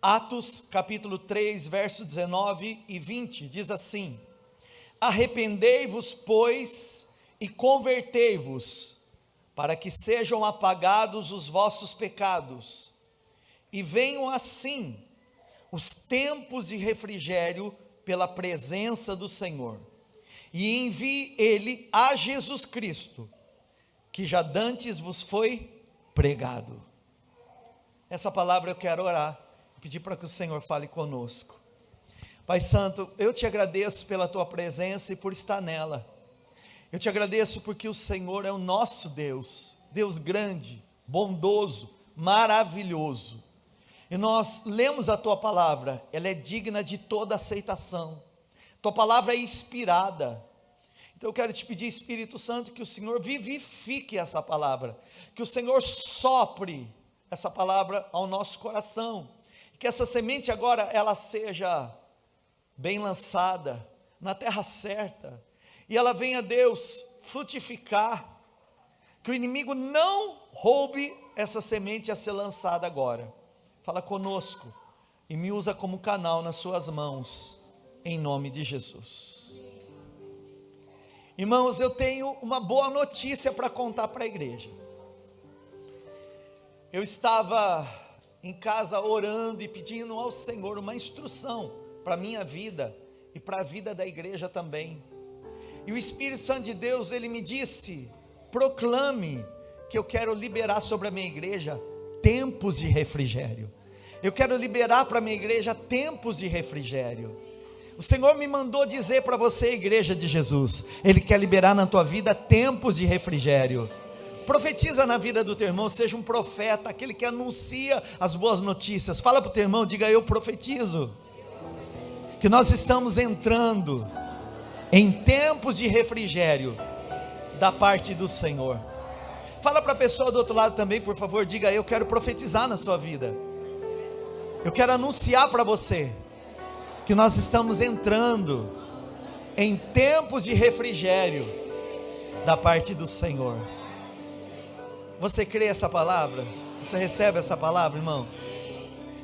Atos capítulo 3, verso 19 e 20, diz assim: arrependei-vos, pois, e convertei-vos, para que sejam apagados os vossos pecados, e venham assim os tempos de refrigério pela presença do Senhor, e envie Ele a Jesus Cristo, que já dantes vos foi pregado. Essa palavra eu quero orar, pedir para que o Senhor fale conosco. Pai Santo, eu te agradeço pela tua presença e por estar nela. Eu te agradeço porque o Senhor é o nosso Deus, Deus grande, bondoso, maravilhoso. E nós lemos a tua palavra, ela é digna de toda aceitação. Tua palavra é inspirada. Então eu quero te pedir, Espírito Santo, que o Senhor vivifique essa palavra, que o Senhor sopre essa palavra ao nosso coração, que essa semente agora ela seja bem lançada na terra certa, e ela venha, Deus, frutificar, que o inimigo não roube essa semente a ser lançada agora. Fala conosco e me usa como canal nas suas mãos, em nome de Jesus. Irmãos, eu tenho uma boa notícia para contar para a igreja. Eu estava em casa orando e pedindo ao Senhor uma instrução para a minha vida e para a vida da igreja também. E o Espírito Santo de Deus, ele me disse: proclame que eu quero liberar sobre a minha igreja tempos de refrigério. Eu quero liberar para a minha igreja tempos de refrigério. O Senhor me mandou dizer para você, igreja de Jesus, Ele quer liberar na tua vida tempos de refrigério. Profetiza na vida do teu irmão, seja um profeta, aquele que anuncia as boas notícias. Fala para o teu irmão, diga: eu profetizo que nós estamos entrando em tempos de refrigério da parte do Senhor. Fala para a pessoa do outro lado também, por favor, diga: eu quero profetizar na sua vida. Eu quero anunciar para você que nós estamos entrando em tempos de refrigério da parte do Senhor. Você crê essa palavra? Você recebe essa palavra, irmão?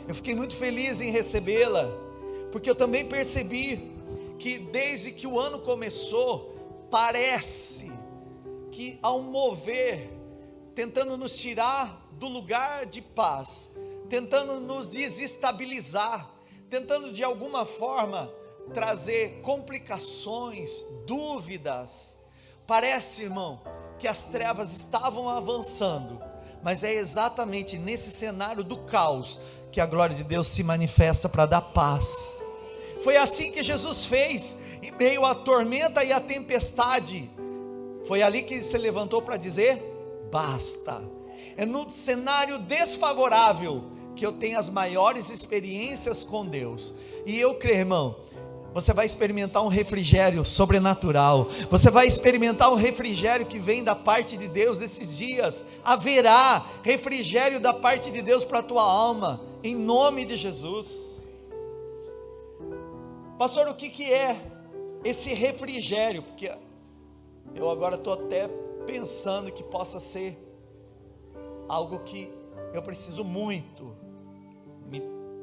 Eu fiquei muito feliz em recebê-la, porque eu também percebi que desde que o ano começou, parece que há um mover, tentando nos tirar do lugar de paz, tentando nos desestabilizar, tentando de alguma forma trazer complicações, dúvidas. Parece, irmão, que as trevas estavam avançando, mas é exatamente nesse cenário do caos que a glória de Deus se manifesta para dar paz. Foi assim que Jesus fez, em meio à tormenta e à tempestade. Foi ali que ele se levantou para dizer: basta. É no cenário desfavorável que eu tenho as maiores experiências com Deus. E eu creio, irmão, você vai experimentar um refrigério sobrenatural. Você vai experimentar um refrigério que vem da parte de Deus nesses dias. Haverá refrigério da parte de Deus para a tua alma, em nome de Jesus. Pastor, o que é esse refrigério? Porque eu agora estou até pensando que possa ser algo que eu preciso muito.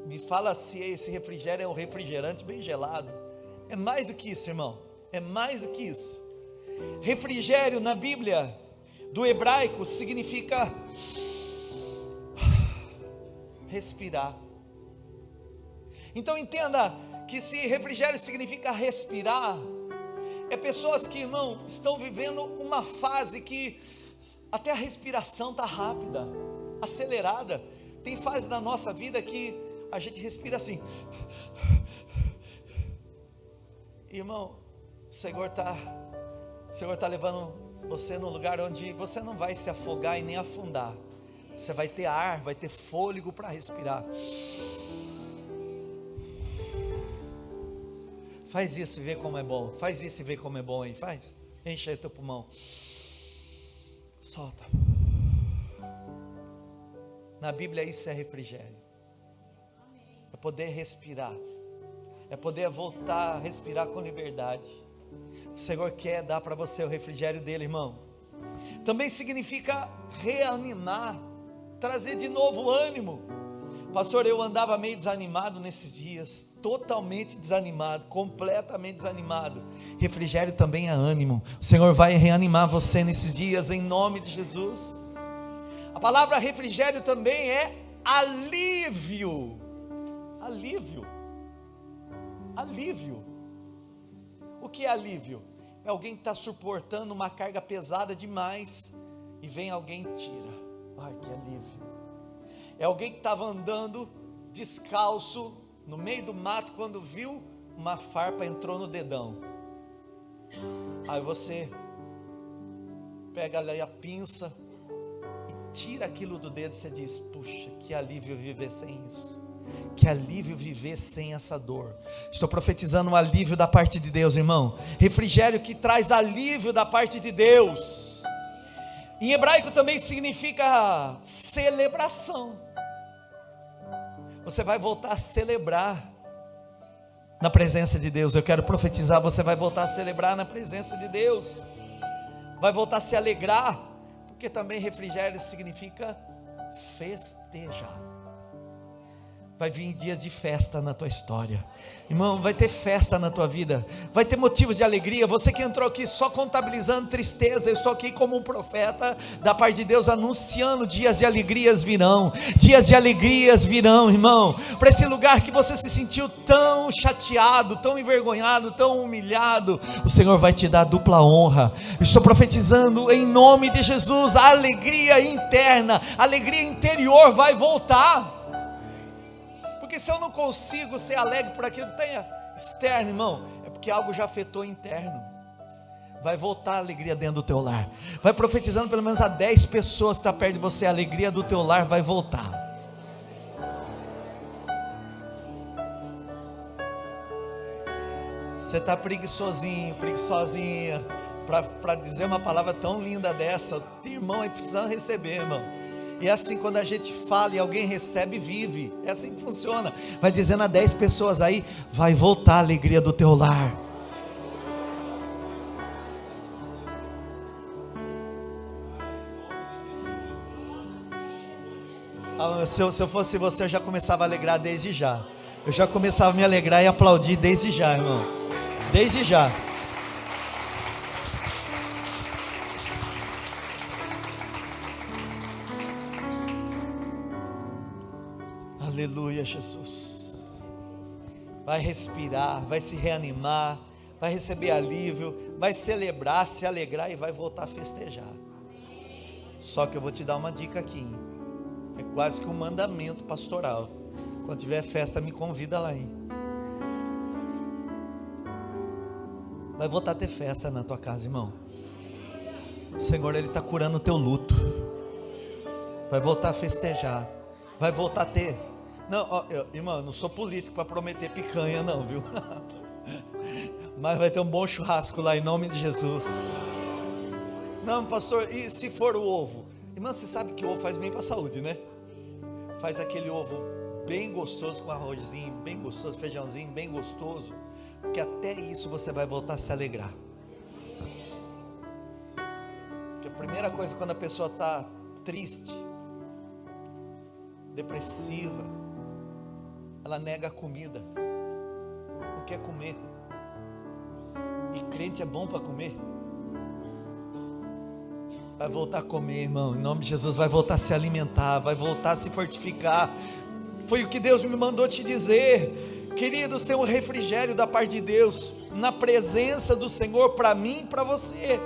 Me fala se esse refrigério é um refrigerante bem gelado. É mais do que isso, irmão. É mais do que isso. Refrigério na Bíblia, do hebraico, significa respirar. Então entenda que se refrigério significa respirar, é pessoas que, irmão, estão vivendo uma fase que até a respiração está rápida, acelerada. Tem fase da nossa vida que a gente respira assim. Irmão, o Senhor está levando você num lugar onde você não vai se afogar e nem afundar. Você vai ter ar, vai ter fôlego para respirar. Faz isso e vê como é bom. Faz isso e vê como é bom aí. Faz. Enche aí teu pulmão. Solta. Na Bíblia isso é refrigério. É poder respirar. É poder voltar a respirar com liberdade. O Senhor quer dar para você o refrigério dele, irmão. Também significa reanimar, trazer de novo ânimo, Pastor, eu andava meio desanimado nesses dias, totalmente desanimado, completamente desanimado. Refrigério também é ânimo. O Senhor vai reanimar você nesses dias, em nome de Jesus. A palavra refrigério também é alívio. Alívio. Alívio. O que é alívio? É alguém que está suportando uma carga pesada demais e vem alguém e tira. Ai, que alívio. É alguém que estava andando descalço no meio do mato, quando viu uma farpa, entrou no dedão. Aí você pega ali a pinça e tira aquilo do dedo. Você diz: puxa, que alívio viver sem isso, que alívio viver sem essa dor. Estou profetizando um alívio da parte de Deus, irmão. Refrigério que traz alívio da parte de Deus. Em hebraico também significa celebração. Você vai voltar a celebrar na presença de Deus. Eu quero profetizar, você vai voltar a celebrar na presença de Deus. Vai voltar a se alegrar, porque também refrigério significa festejar. Vai vir dias de festa na tua história, irmão. Vai ter festa na tua vida, vai ter motivos de alegria. Você que entrou aqui só contabilizando tristeza, eu estou aqui como um profeta da parte de Deus, anunciando: dias de alegrias virão, dias de alegrias virão, irmão. Para esse lugar que você se sentiu tão chateado, tão envergonhado, tão humilhado, o Senhor vai te dar dupla honra. Eu estou profetizando em nome de Jesus, a alegria interna, a alegria interior vai voltar. Porque se eu não consigo ser alegre por aquilo que tem externo, irmão, é porque algo já afetou interno. Vai voltar a alegria dentro do teu lar. Vai profetizando pelo menos a 10 pessoas que estão perto de você. A alegria do teu lar vai voltar. Você está preguiçosinho, preguiçosinha, para dizer uma palavra tão linda dessa. Tem irmão aí precisando receber, irmão. E é assim, quando a gente fala e alguém recebe, vive. É assim que funciona. Vai dizendo a 10 pessoas aí: vai voltar a alegria do teu lar. Se eu fosse você, eu já começava a alegrar desde já. Eu já começava a me alegrar e aplaudir desde já, irmão. Desde já. Aleluia, Jesus. Vai respirar, vai se reanimar, vai receber alívio, vai celebrar, se alegrar e vai voltar a festejar. Só que eu vou te dar uma dica aqui, hein? É quase que um mandamento pastoral. Quando tiver festa, me convida lá, hein? Vai voltar a ter festa na tua casa, irmão. O Senhor, Ele está curando o teu luto. Vai voltar a festejar. Vai voltar a ter. Não, ó, irmão, eu não sou político para prometer picanha não, viu? Mas vai ter um bom churrasco lá em nome de Jesus. Não, pastor, e se for o ovo? Irmão, você sabe que o ovo faz bem para a saúde, né? Faz aquele ovo bem gostoso, com arrozinho bem gostoso, feijãozinho bem gostoso, porque até isso você vai voltar a se alegrar. Porque a primeira coisa, quando a pessoa está triste, depressiva, ela nega a comida, não quer comer. E crente é bom para comer. Vai voltar a comer, irmão, em nome de Jesus. Vai voltar a se alimentar, vai voltar a se fortificar. Foi o que Deus me mandou te dizer. Queridos, tem um refrigério da parte de Deus na presença do Senhor, para mim e para você.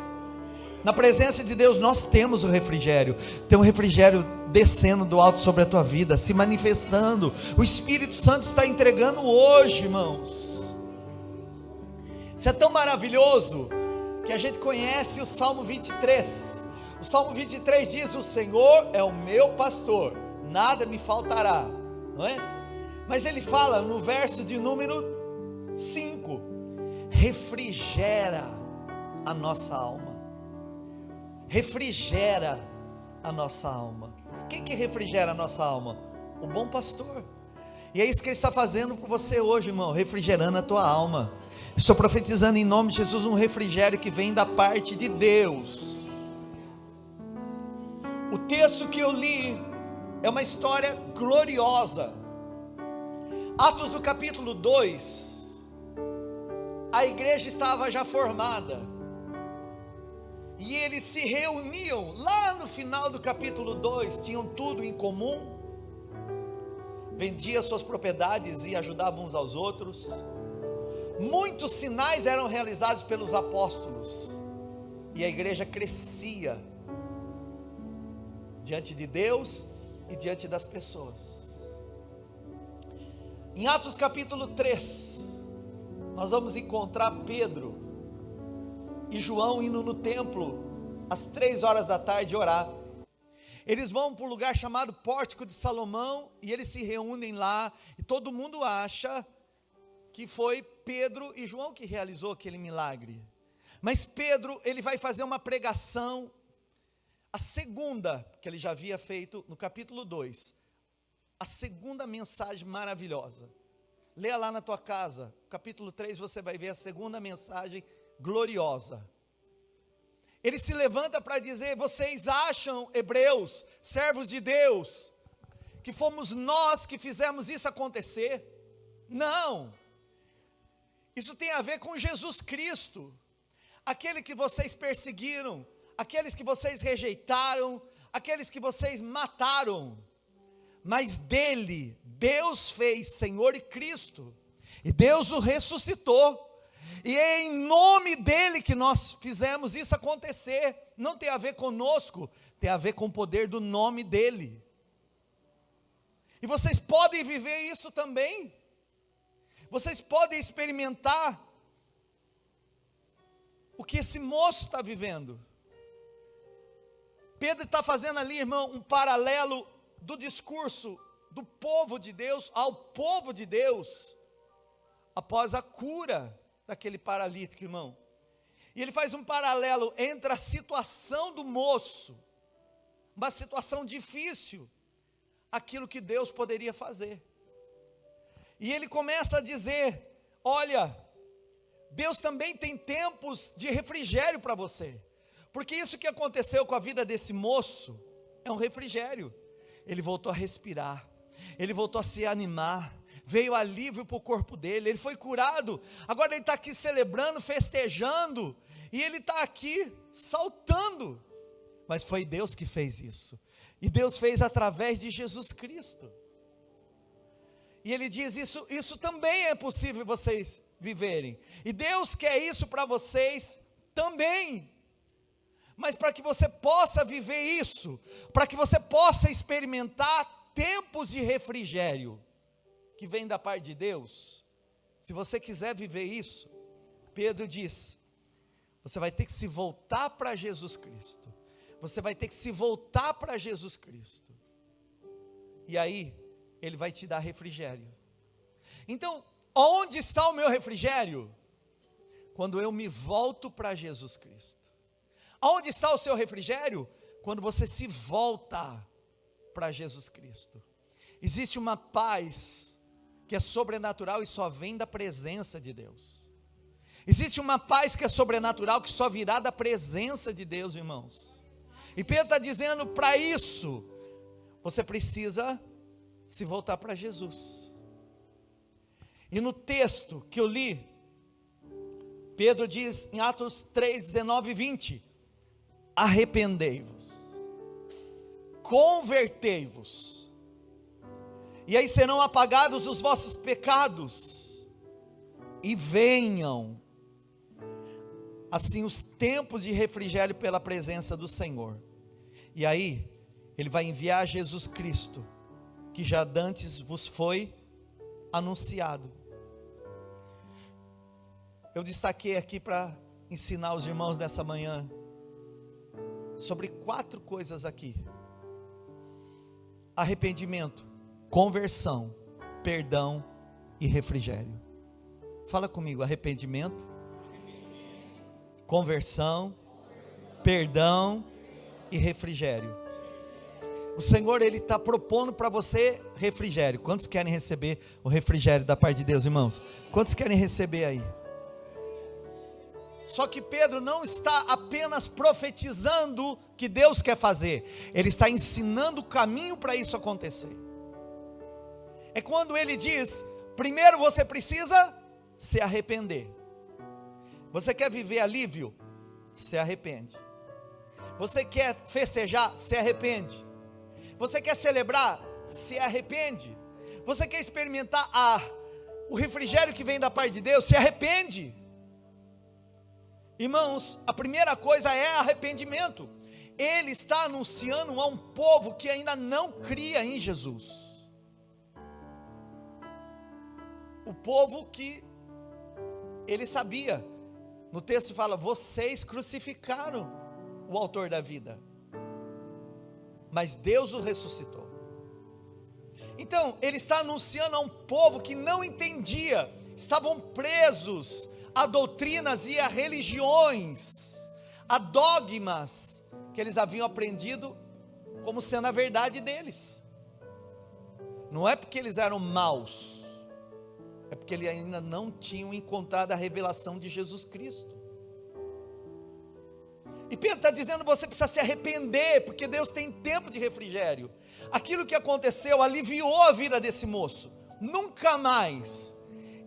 Na presença de Deus nós temos o refrigério. Tem um refrigério descendo do alto sobre a tua vida, se manifestando. O Espírito Santo está entregando hoje, irmãos. Isso é tão maravilhoso que a gente conhece o Salmo 23. O Salmo 23 diz: o Senhor é o meu pastor, nada me faltará, não é? Mas ele fala no verso de número 5: refrigera a nossa alma. Refrigera a nossa alma. Quem que refrigera a nossa alma? O bom pastor. E é isso que Ele está fazendo por você hoje, irmão, refrigerando a tua alma. Estou profetizando em nome de Jesus um refrigério que vem da parte de Deus. O texto que eu li é uma história gloriosa. Atos do capítulo 2, a igreja estava já formada, e eles se reuniam, lá no final do capítulo 2, tinham tudo em comum, vendiam suas propriedades e ajudavam uns aos outros, muitos sinais eram realizados pelos apóstolos, e a igreja crescia, diante de Deus e diante das pessoas. Em Atos capítulo 3, nós vamos encontrar Pedro e João indo no templo, às 3 horas da tarde orar. Eles vão para um lugar chamado Pórtico de Salomão, e eles se reúnem lá, e todo mundo acha que foi Pedro e João que realizou aquele milagre. Mas Pedro, ele vai fazer uma pregação, a segunda, que ele já havia feito no capítulo 2, a segunda mensagem maravilhosa. Leia lá na tua casa, capítulo 3, você vai ver a segunda mensagem gloriosa. Ele se levanta para dizer: vocês acham, hebreus, servos de Deus, que fomos nós que fizemos isso acontecer? Não, isso tem a ver com Jesus Cristo, aquele que vocês perseguiram, aqueles que vocês rejeitaram, aqueles que vocês mataram, mas dele, Deus fez Senhor e Cristo, e Deus o ressuscitou, e é em nome dele que nós fizemos isso acontecer. Não tem a ver conosco, tem a ver com o poder do nome dele. E vocês podem viver isso também, vocês podem experimentar o que esse moço está vivendo. Pedro está fazendo ali, irmão, um paralelo do discurso do povo de Deus ao povo de Deus, após a cura daquele paralítico, irmão. E ele faz um paralelo entre a situação do moço, uma situação difícil, aquilo que Deus poderia fazer. E ele começa a dizer: olha, Deus também tem tempos de refrigério para você, porque isso que aconteceu com a vida desse moço é um refrigério. Ele voltou a respirar, ele voltou a se animar, veio alívio para o corpo dele, ele foi curado. Agora ele está aqui celebrando, festejando, e ele está aqui saltando. Mas foi Deus que fez isso, e Deus fez através de Jesus Cristo. E ele diz: isso também é possível vocês viverem, e Deus quer isso para vocês também. Mas para que você possa viver isso, para que você possa experimentar tempos de refrigério, que vem da parte de Deus, se você quiser viver isso, Pedro diz, você vai ter que se voltar para Jesus Cristo, você vai ter que se voltar para Jesus Cristo, e aí, Ele vai te dar refrigério. Então, onde está o meu refrigério? Quando eu me volto para Jesus Cristo. Aonde está o seu refrigério? Quando você se volta para Jesus Cristo. Existe uma paz que é sobrenatural e só vem da presença de Deus. Existe uma paz que é sobrenatural que só virá da presença de Deus, irmãos. E Pedro está dizendo: para isso, você precisa se voltar para Jesus. E no texto que eu li, Pedro diz em Atos 3, 19 e 20, arrependei-vos, convertei-vos, e aí serão apagados os vossos pecados, e venham, assim, os tempos de refrigério pela presença do Senhor. E aí, Ele vai enviar Jesus Cristo, que já dantes vos foi anunciado. Eu destaquei aqui para ensinar os irmãos nessa manhã, sobre 4 coisas aqui: arrependimento, conversão, perdão e refrigério. Fala comigo: arrependimento, conversão, perdão e refrigério. O Senhor, Ele está propondo para você refrigério. Quantos querem receber o refrigério da parte de Deus, irmãos? Quantos querem receber aí? Só que Pedro não está apenas profetizando que Deus quer fazer, ele está ensinando o caminho para isso acontecer. É quando ele diz: Primeiro você precisa se arrepender. Você quer viver alívio? Se arrepende. Você quer festejar? Se arrepende. Você quer celebrar? Se arrepende. Você quer experimentar o refrigério que vem da parte de Deus? Se arrepende. Irmãos, a primeira coisa é arrependimento. Ele está anunciando a um povo que ainda não cria em Jesus. O povo que ele sabia. No texto fala: vocês crucificaram o autor da vida, mas Deus o ressuscitou. Então, ele está anunciando a um povo que não entendia, estavam presos a doutrinas e a religiões, a dogmas que eles haviam aprendido como sendo a verdade deles. Não é porque eles eram maus, é porque eles ainda não tinham encontrado a revelação de Jesus Cristo. E Pedro está dizendo: você precisa se arrepender, porque Deus tem tempo de refrigério. Aquilo que aconteceu aliviou a vida desse moço. Nunca mais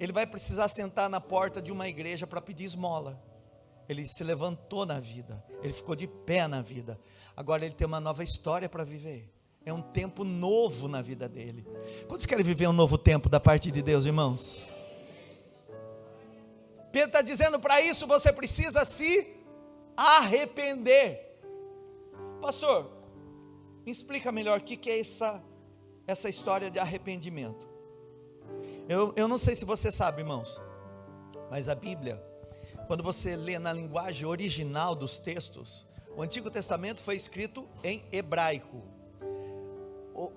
ele vai precisar sentar na porta de uma igreja para pedir esmola. Ele se levantou na vida, ele ficou de pé na vida. Agora ele tem uma nova história para viver. É um tempo novo na vida dele. Quantos querem viver um novo tempo da parte de Deus, irmãos? Pedro está dizendo: para isso você precisa se arrepender. Pastor, me explica melhor o que é essa história de arrependimento. Eu não sei se você sabe, irmãos, mas a Bíblia, quando você lê na linguagem original dos textos, o Antigo Testamento foi escrito em hebraico.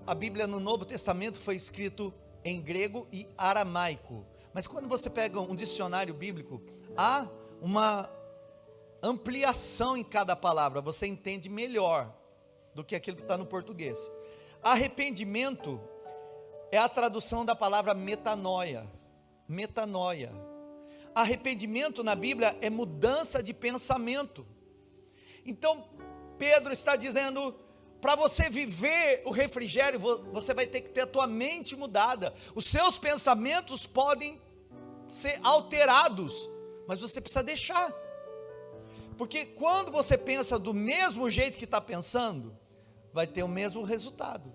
A Bíblia no Novo Testamento foi escrito em grego e aramaico. Mas quando você pega um dicionário bíblico, há uma ampliação em cada palavra, você entende melhor do que aquilo que está no português. Arrependimento é a tradução da palavra metanoia. Metanoia. Arrependimento na Bíblia é mudança de pensamento. Então Pedro está dizendo: para você viver o refrigério, você vai ter que ter a tua mente mudada. Os seus pensamentos podem ser alterados, mas você precisa deixar. Porque quando você pensa do mesmo jeito que está pensando, vai ter o mesmo resultado.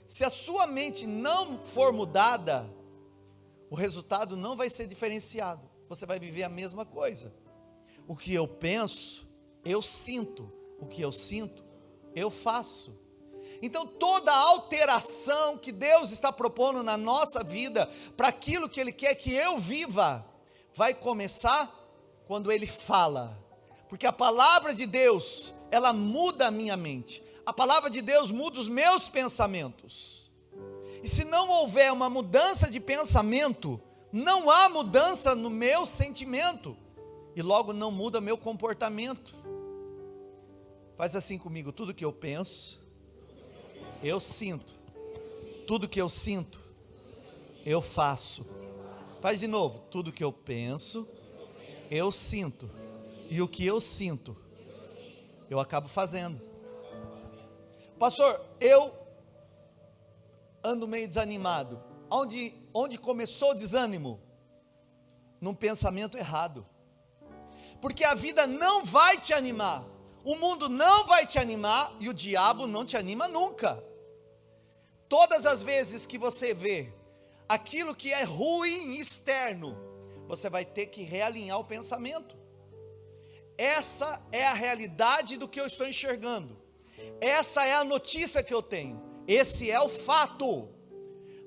Se a sua mente não for mudada, o resultado não vai ser diferenciado. Você vai viver a mesma coisa. O que eu penso, eu sinto. O que eu sinto, eu faço. Então toda alteração que Deus está propondo na nossa vida, para aquilo que Ele quer que eu viva, vai começar quando Ele fala. Porque a palavra de Deus, ela muda a minha mente. A palavra de Deus muda os meus pensamentos. E se não houver uma mudança de pensamento, não há mudança no meu sentimento. E logo não muda meu comportamento. Faz assim comigo: tudo que eu penso, eu sinto. Tudo que eu sinto, eu faço. Faz de novo: tudo que eu penso, eu sinto. E o que eu sinto, eu acabo fazendo. Pastor, eu ando meio desanimado. Onde começou o desânimo? Num pensamento errado. Porque a vida não vai te animar. O mundo não vai te animar e o diabo não te anima nunca. Todas as vezes que você vê aquilo que é ruim externo, você vai ter que realinhar o pensamento. Essa é a realidade do que eu estou enxergando. Essa é a notícia que eu tenho. Esse é o fato.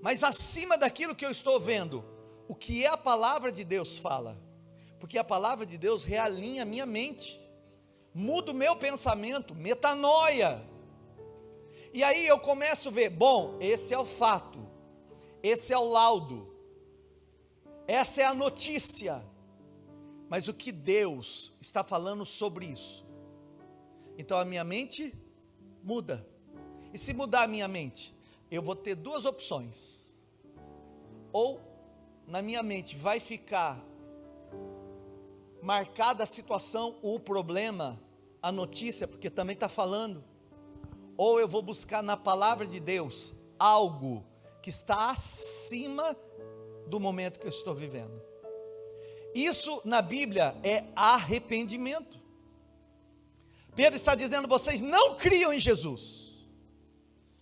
Mas acima daquilo que eu estou vendo, o que é a palavra de Deus fala? Porque a palavra de Deus realinha a minha mente. Muda o meu pensamento, metanoia. E aí eu começo a ver: bom, esse é o fato. Esse é o laudo. Essa é a notícia. Mas o que Deus está falando sobre isso? Então a minha mente muda. E se mudar a minha mente, eu vou ter duas opções. Ou na minha mente vai ficar marcada a situação, o problema, a notícia, porque também está falando. Ou eu vou buscar na palavra de Deus algo que está acima do momento que eu estou vivendo. Isso na Bíblia é arrependimento. Pedro está dizendo: vocês não criam em Jesus,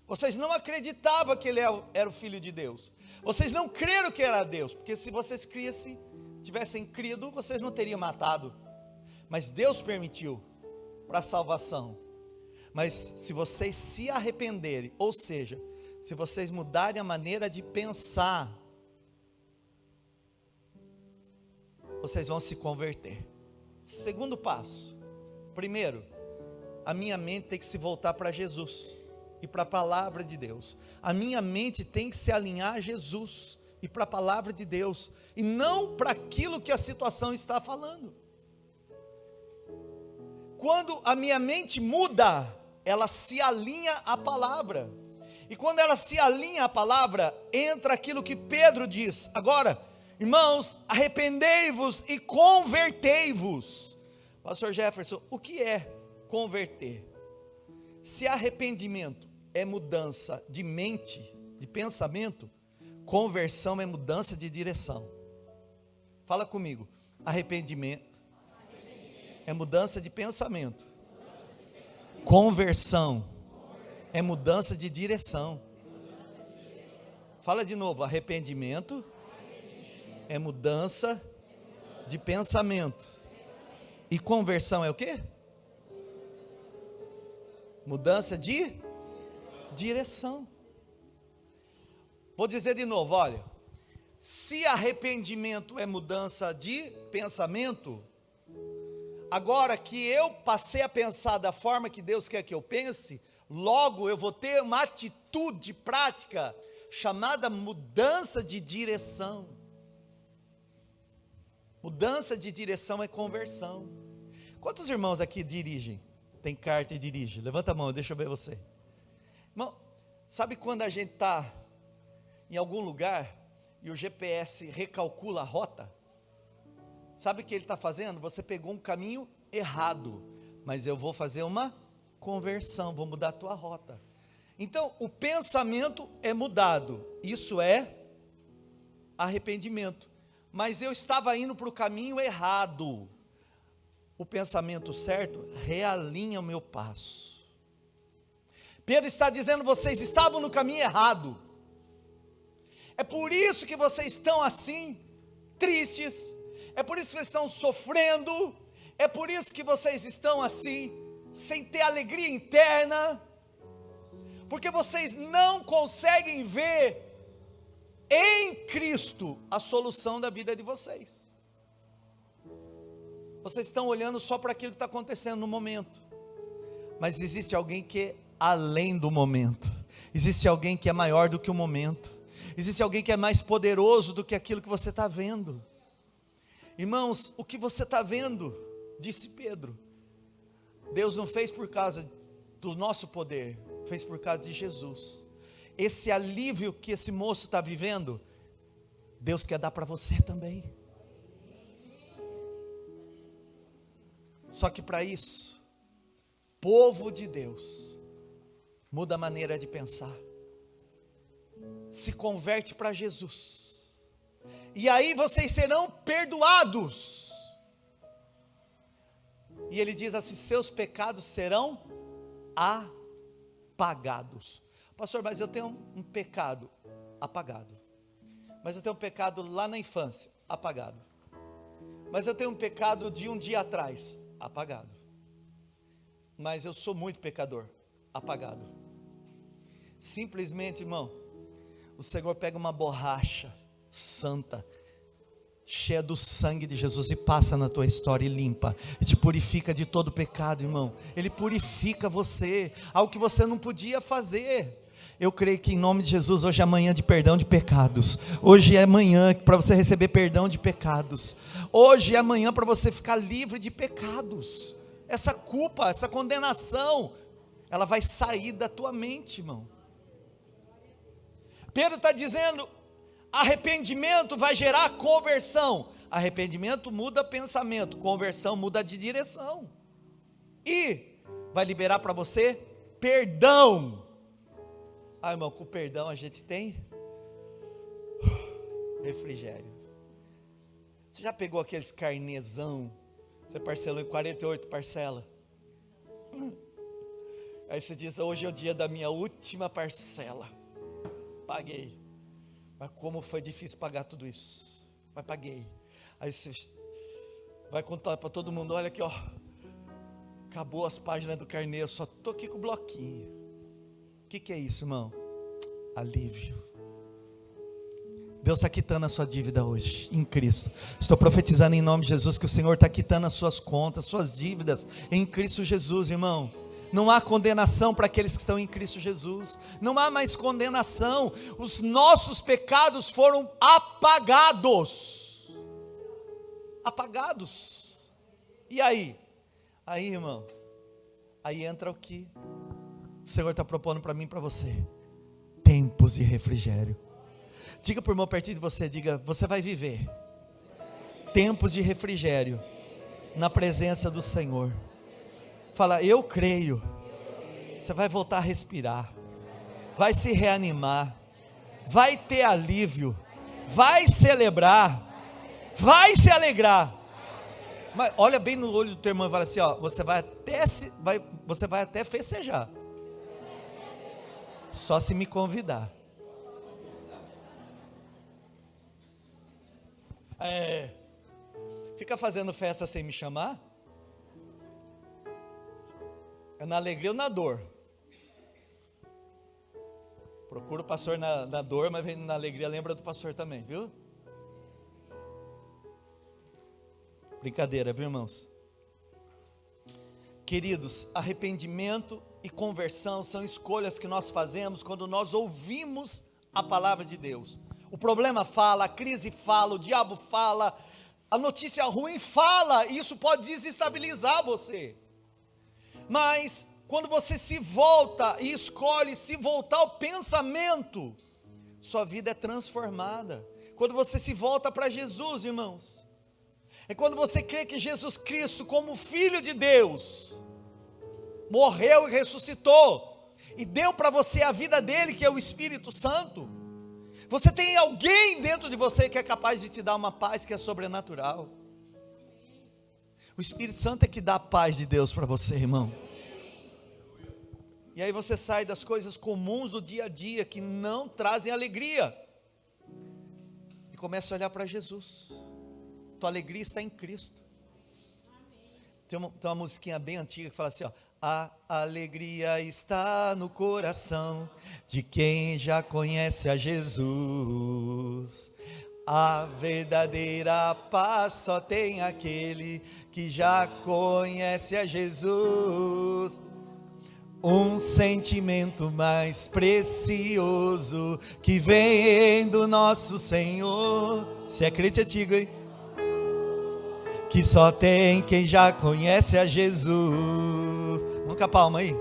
vocês não acreditavam que ele era o Filho de Deus, vocês não creram que era Deus, porque se vocês tivessem crido, vocês não teriam matado, mas Deus permitiu para a salvação. Mas se vocês se arrependerem, ou seja, se vocês mudarem a maneira de pensar, vocês vão se converter. Segundo passo: primeiro, a minha mente tem que se voltar para Jesus e para a palavra de Deus. A minha mente tem que se alinhar a Jesus e para a palavra de Deus, e não para aquilo que a situação está falando. Quando a minha mente muda, ela se alinha à palavra, e quando ela se alinha à palavra, entra aquilo que Pedro diz: agora, irmãos, arrependei-vos e convertei-vos. Pastor Jefferson, o que é converter? Se arrependimento é mudança de mente, de pensamento, conversão é mudança de direção. Fala comigo. Arrependimento é mudança de pensamento. Conversão é mudança de direção. Fala de novo. Arrependimento é mudança de pensamento. E conversão é o quê? Mudança de direção. Vou dizer de novo, olha. Se arrependimento é mudança de pensamento, agora que eu passei a pensar da forma que Deus quer que eu pense, logo eu vou ter uma atitude prática chamada mudança de direção. Mudança de direção é conversão. Quantos irmãos aqui dirigem? Tem carta e dirige? Levanta a mão, deixa eu ver você. Irmão, sabe quando a gente está em algum lugar e o GPS recalcula a rota? Sabe o que ele está fazendo? Você pegou um caminho errado, mas eu vou fazer uma conversão, vou mudar a tua rota. Então, o pensamento é mudado, isso é arrependimento. Mas eu estava indo para o caminho errado. O pensamento certo realinha o meu passo. Pedro está dizendo: vocês estavam no caminho errado. É por isso que vocês estão assim, tristes. É por isso que vocês estão sofrendo. É por isso que vocês estão assim, sem ter alegria interna. Porque vocês não conseguem ver em Cristo a solução da vida de vocês. Vocês estão olhando só para aquilo que está acontecendo no momento. Mas existe alguém que é além do momento. Existe alguém que é maior do que o momento. Existe alguém que é mais poderoso do que aquilo que você está vendo. Irmãos, o que você está vendo, disse Pedro, Deus não fez por causa do nosso poder, fez por causa de Jesus. Esse alívio que esse moço está vivendo, Deus quer dar para você também. Só que para isso, povo de Deus, muda a maneira de pensar, se converte para Jesus, e aí vocês serão perdoados. E ele diz assim: seus pecados serão apagados. Pastor, mas eu tenho um pecado apagado. Mas eu tenho um pecado lá na infância, apagado. Mas eu tenho um pecado de um dia atrás, apagado. Mas eu sou muito pecador, apagado. Simplesmente, irmão, o Senhor pega uma borracha santa, cheia do sangue de Jesus, e passa na tua história e limpa, e te purifica de todo pecado, irmão. Ele purifica você, algo que você não podia fazer. Eu creio que em nome de Jesus, hoje é amanhã de perdão de pecados. Hoje é amanhã para você receber perdão de pecados. Hoje é amanhã para você ficar livre de pecados. Essa culpa, essa condenação, ela vai sair da tua mente, irmão. Pedro está dizendo: arrependimento vai gerar conversão. Arrependimento muda pensamento, conversão muda de direção. E vai liberar para você perdão. Ah, irmão, com perdão a gente tem refrigério. Você já pegou aqueles carnezão? Você parcelou em 48 parcelas? Aí você diz, hoje é o dia da minha última parcela. Paguei. Mas como foi difícil pagar tudo isso? Mas paguei. Aí você vai contar para todo mundo, olha aqui, ó. Acabou as páginas do carnê, eu só estou aqui com o bloquinho. O que é isso, irmão? Alívio. Deus está quitando a sua dívida hoje, em Cristo. Estou profetizando em nome de Jesus que o Senhor está quitando as suas contas, suas dívidas, em Cristo Jesus, irmão. Não há condenação para aqueles que estão em Cristo Jesus. Não há mais condenação. Os nossos pecados foram apagados. Apagados. E aí? Aí, irmão, aí entra o que o Senhor está propondo para mim e para você. Tempos de refrigério. Diga para o irmão pertinho de você, diga, você vai viver tempos de refrigério na presença do Senhor. Fala, eu creio. Você vai voltar a respirar, vai se reanimar, vai ter alívio, vai celebrar, vai se alegrar. Mas olha bem no olho do teu irmão e fala assim, ó, você vai até festejar. Só se me convidar. Fica fazendo festa sem me chamar? É na alegria ou na dor? Procura o pastor na dor, mas vem na alegria, lembra do pastor também, viu? Brincadeira, viu, irmãos? Queridos, arrependimento e conversão são escolhas que nós fazemos quando nós ouvimos a palavra de Deus. O problema fala, a crise fala, o diabo fala, a notícia ruim fala, e isso pode desestabilizar você. Mas quando você se volta e escolhe se voltar ao pensamento, sua vida é transformada. Quando você se volta para Jesus, irmãos, é quando você crê que Jesus Cristo, como Filho de Deus, morreu e ressuscitou, e deu para você a vida dele, que é o Espírito Santo. Você tem alguém dentro de você que é capaz de te dar uma paz que é sobrenatural. O Espírito Santo é que dá a paz de Deus para você, irmão. E aí você sai das coisas comuns do dia a dia que não trazem alegria e começa a olhar para Jesus. Tua alegria está em Cristo. Tem uma musiquinha bem antiga que fala assim, ó: a alegria está no coração de quem já conhece a Jesus. A verdadeira paz só tem aquele que já conhece a Jesus. Um sentimento mais precioso que vem do nosso Senhor. Se é crente antigo, hein? Que só tem quem já conhece a Jesus. Vamos com a palma aí.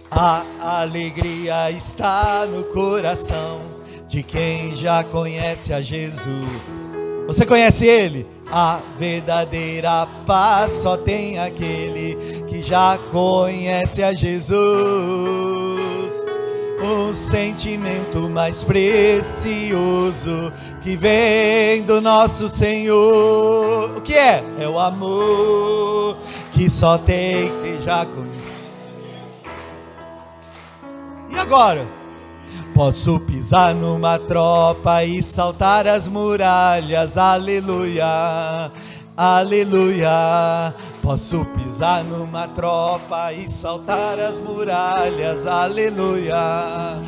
A alegria está no coração de quem já conhece a Jesus. Você conhece Ele? A verdadeira paz só tem aquele que já conhece a Jesus. O sentimento mais precioso que vem do nosso Senhor. O que é? É o amor que só tem quem já conhece. E agora? Posso pisar numa tropa e saltar as muralhas, aleluia, aleluia. Posso pisar numa tropa e saltar as muralhas, aleluia,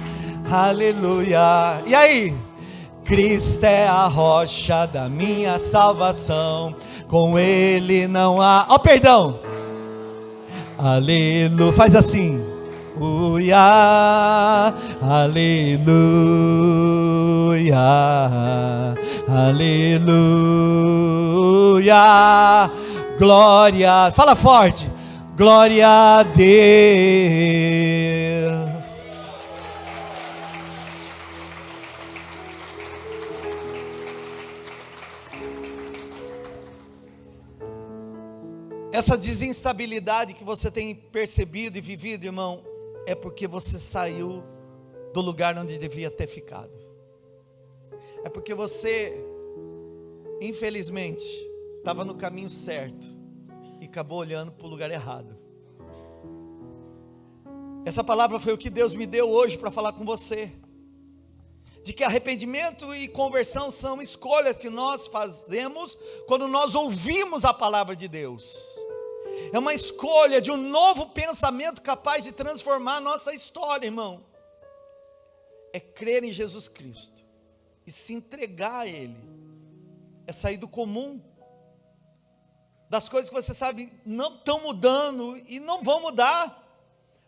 aleluia. E aí? Cristo é a rocha da minha salvação, com Ele não há... Ó, perdão! Aleluia, faz assim. Aleluia, aleluia, aleluia, glória, fala forte, glória a Deus. Essa desinstabilidade que você tem percebido e vivido, irmão, é porque você saiu do lugar onde devia ter ficado. é porque você, infelizmente, estava no caminho certo e acabou olhando para o lugar errado. Essa palavra foi o que Deus me deu hoje para falar com você, de que arrependimento e conversão são escolhas que nós fazemos quando nós ouvimos a palavra de Deus. É uma escolha de um novo pensamento capaz de transformar a nossa história, irmão. É crer em Jesus Cristo e se entregar a Ele. É sair do comum, das coisas que você sabe não estão mudando e não vão mudar,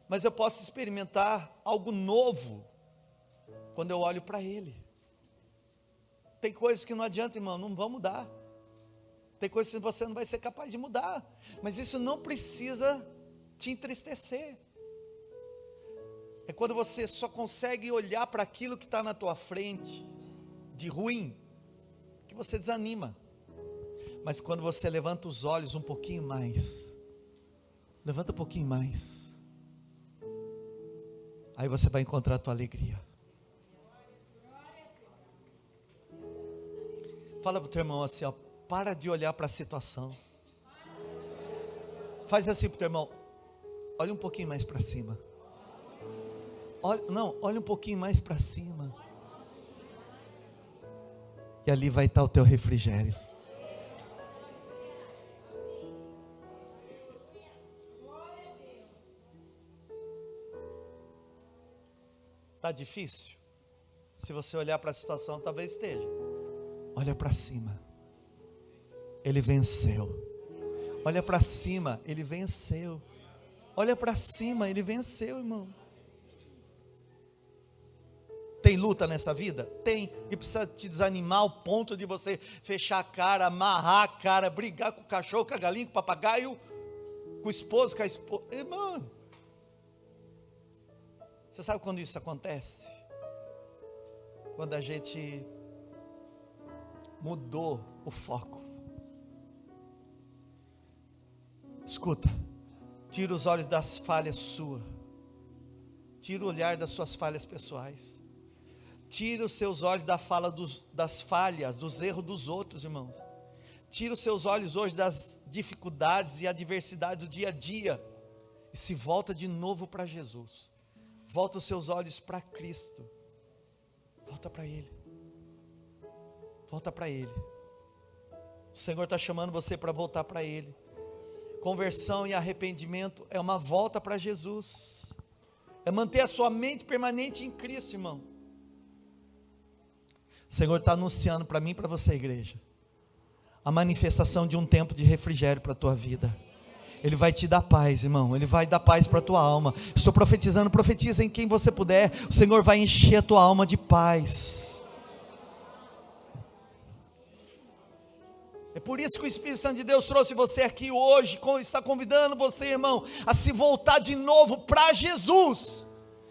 mas eu posso experimentar algo novo quando eu olho para Ele. Tem coisas que não adianta, irmão, não vão mudar. Tem coisas que você não vai ser capaz de mudar, mas isso não precisa te entristecer. É quando você só consegue olhar para aquilo que está na tua frente, de ruim, que você desanima. Mas quando você levanta os olhos um pouquinho mais, levanta um pouquinho mais, aí você vai encontrar a tua alegria. Fala para o teu irmão assim, ó, para de olhar para a situação. Faz assim para o teu irmão, olha um pouquinho mais para cima. Olha um pouquinho mais para cima. E ali vai estar o teu refrigério. Está difícil? Se você olhar para a situação, talvez esteja. Olha para cima. Ele venceu. Olha para cima, Ele venceu. Olha para cima, Ele venceu, irmão. Tem luta nessa vida? Tem. E precisa te desanimar ao ponto de você fechar a cara, amarrar a cara, brigar com o cachorro, com a galinha, com o papagaio, com o esposo, com a esposa. Irmão, você sabe quando isso acontece? Quando a gente mudou o foco. Escuta, tira os olhos das falhas suas, tira o olhar das suas falhas pessoais, tira os seus olhos da fala das falhas, dos erros dos outros, irmãos. Tira os seus olhos hoje das dificuldades e adversidades do dia a dia e se volta de novo para Jesus. Volta os seus olhos para Cristo. Volta para Ele. Volta para Ele. O Senhor está chamando você para voltar para Ele. Conversão e arrependimento é uma volta para Jesus. É manter a sua mente permanente em Cristo, irmão. O Senhor está anunciando para mim e para você, igreja, a manifestação de um tempo de refrigério para a tua vida. Ele vai te dar paz, irmão. Ele vai dar paz para a tua alma. Estou profetizando, profetiza em quem você puder. O Senhor vai encher a tua alma de paz. É por isso que o Espírito Santo de Deus trouxe você aqui hoje, está convidando você, irmão, a se voltar de novo para Jesus.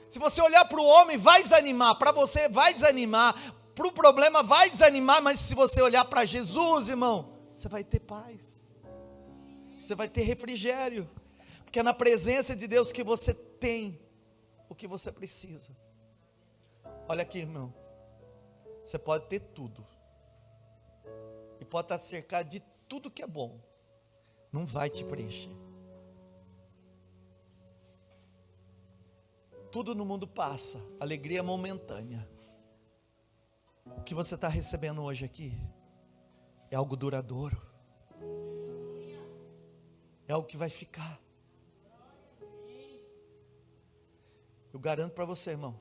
Se você olhar para o homem, vai desanimar. Para você, vai desanimar. Para o problema, vai desanimar. Mas se você olhar para Jesus, irmão, você vai ter paz. Você vai ter refrigério, porque é na presença de Deus que você tem o que você precisa. Olha aqui, irmão, você pode ter tudo, e pode estar cercado de tudo que é bom, não vai te preencher. Tudo no mundo passa, alegria momentânea. O que você está recebendo hoje aqui é algo duradouro. É algo que vai ficar. Eu garanto para você, irmão.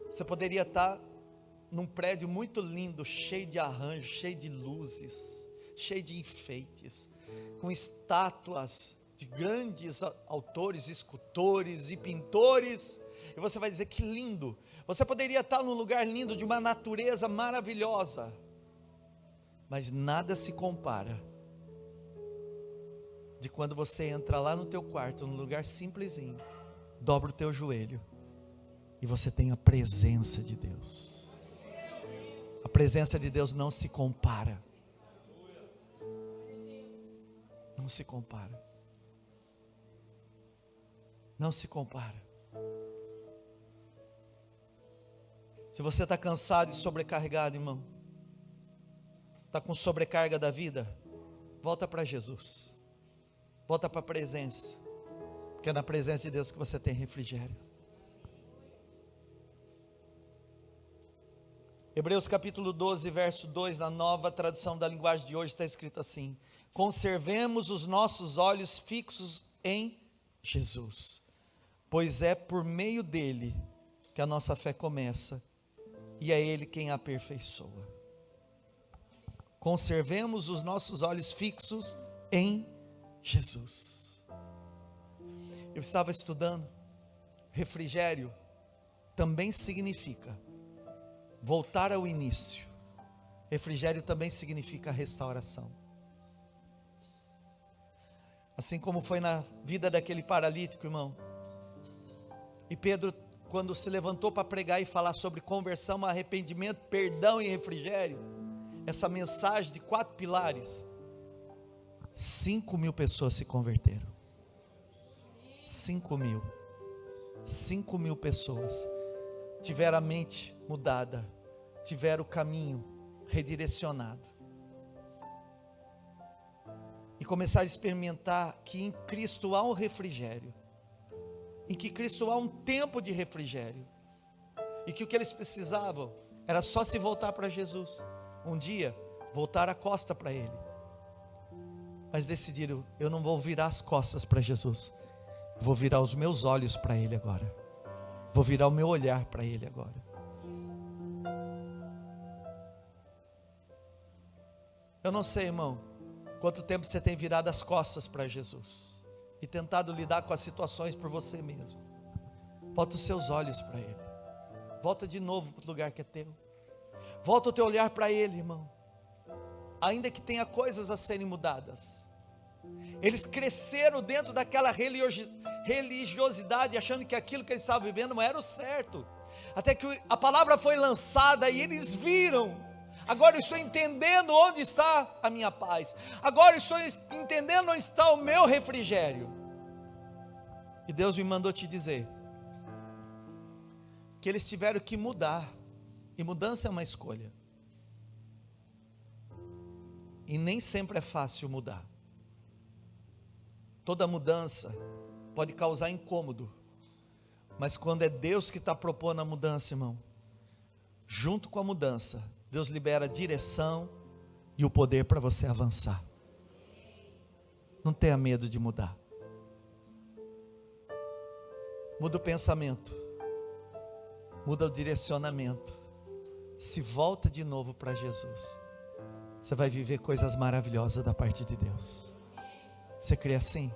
Você poderia estar num prédio muito lindo, cheio de arranjos, cheio de luzes, cheio de enfeites, com estátuas de grandes autores, escultores e pintores. E você vai dizer que lindo. Você poderia estar num lugar lindo, de uma natureza maravilhosa. Mas nada se compara de quando você entra lá no teu quarto, num lugar simplesinho, dobra o teu joelho e você tem a presença de Deus. A presença de Deus não se compara. Não se compara. Não se compara. Se você está cansado e sobrecarregado, irmão, está com sobrecarga da vida, volta para Jesus, volta para a presença, porque é na presença de Deus que você tem refrigério. Hebreus capítulo 12, verso 2, na nova tradução da linguagem de hoje, está escrito assim: conservemos os nossos olhos fixos em Jesus, pois é por meio dele que a nossa fé começa, e é ele quem a aperfeiçoa. Conservemos os nossos olhos fixos em Jesus. Eu estava estudando, refrigério também significa voltar ao início. Refrigério também significa restauração. Assim como foi na vida daquele paralítico, irmão. E Pedro, quando se levantou para pregar e falar sobre conversão, arrependimento, perdão e refrigério, essa mensagem de 4 pilares, 5.000 pessoas se converteram. 5.000 pessoas tiveram a mente mudada, tiveram o caminho redirecionado, e começaram a experimentar que em Cristo há um refrigério, em que Cristo há um tempo de refrigério, e que o que eles precisavam era só se voltar para Jesus, um dia voltar a costa para Ele. Mas decidiram: eu não vou virar as costas para Jesus, vou virar os meus olhos para Ele agora, vou virar o meu olhar para Ele agora. Eu não sei, irmão, quanto tempo você tem virado as costas para Jesus e tentado lidar com as situações por você mesmo. Volta os seus olhos para Ele, volta de novo para o lugar que é teu, volta o teu olhar para Ele, irmão. Ainda que tenha coisas a serem mudadas. Eles cresceram dentro daquela religiosidade, achando que aquilo que eles estavam vivendo não era o certo, até que a palavra foi lançada e eles viram: agora eu estou entendendo onde está a minha paz, agora eu estou entendendo onde está o meu refrigério. E Deus me mandou te dizer que eles tiveram que mudar, e mudança é uma escolha, e nem sempre é fácil mudar. Toda mudança pode causar incômodo, mas quando é Deus que está propondo a mudança, irmão, junto com a mudança, Deus libera a direção e o poder para você avançar. Não tenha medo de mudar. Muda o pensamento, muda o direcionamento, se volta de novo para Jesus. Você vai viver coisas maravilhosas da parte de Deus. Você crê assim?